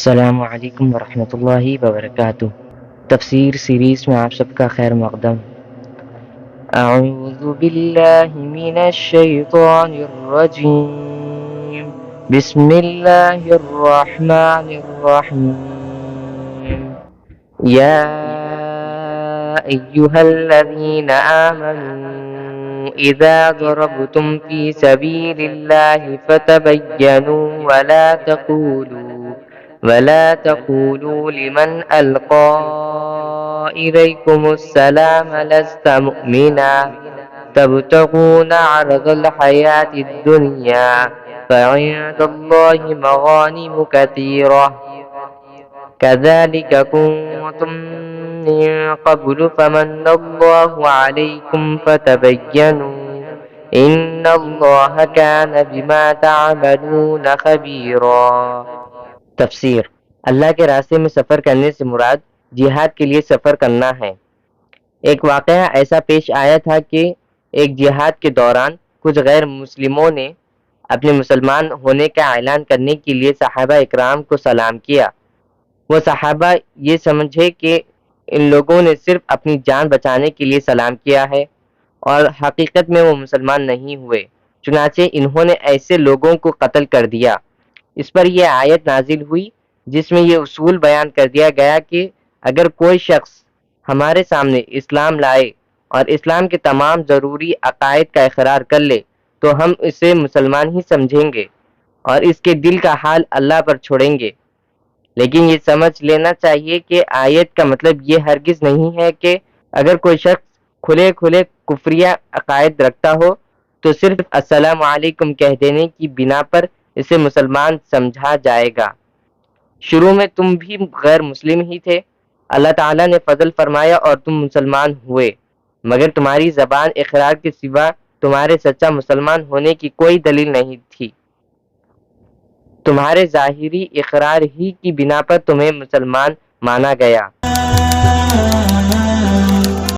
السلام علیکم ورحمۃ اللہ وبرکاتہ۔ تفسیر سیریز میں آپ سب کا خیر مقدم۔ اعوذ باللہ من الشیطان الرجیم، بسم اللہ الرحمن الرحیم۔ یا ایہا الذین آمنوا اذا ضربتم فی سبیل اللہ فتبینوا ولا تقولوا لمن ألقى إليكم السلام لست مؤمنا تبتغون عرض الحياة الدنيا فعند الله مغانم كثيرة كذلك كنتم من قبل فمن الله عليكم فتبينوا إن الله كان بما تعملون خبيرا۔ تفسیر: اللہ کے راستے میں سفر کرنے سے مراد جہاد کے لیے سفر کرنا ہے۔ ایک واقعہ ایسا پیش آیا تھا کہ ایک جہاد کے دوران کچھ غیر مسلموں نے اپنے مسلمان ہونے کا اعلان کرنے کے لیے صحابہ اکرام کو سلام کیا۔ وہ صحابہ یہ سمجھے کہ ان لوگوں نے صرف اپنی جان بچانے کے لیے سلام کیا ہے اور حقیقت میں وہ مسلمان نہیں ہوئے، چنانچہ انہوں نے ایسے لوگوں کو قتل کر دیا۔ اس پر یہ آیت نازل ہوئی جس میں یہ اصول بیان کر دیا گیا کہ اگر کوئی شخص ہمارے سامنے اسلام لائے اور اسلام کے تمام ضروری عقائد کا اقرار کر لے تو ہم اسے مسلمان ہی سمجھیں گے اور اس کے دل کا حال اللہ پر چھوڑیں گے۔ لیکن یہ سمجھ لینا چاہیے کہ آیت کا مطلب یہ ہرگز نہیں ہے کہ اگر کوئی شخص کھلے کفریہ عقائد رکھتا ہو تو صرف السلام علیکم کہہ دینے کی بنا پر اسے مسلمان سمجھا جائے گا۔ شروع میں تم بھی غیر مسلم ہی تھے، اللہ تعالیٰ نے فضل فرمایا اور تم مسلمان ہوئے، مگر تمہاری زبان اقرار کے سوا تمہارے سچا مسلمان ہونے کی کوئی دلیل نہیں تھی۔ تمہارے ظاہری اقرار ہی کی بنا پر تمہیں مسلمان مانا گیا۔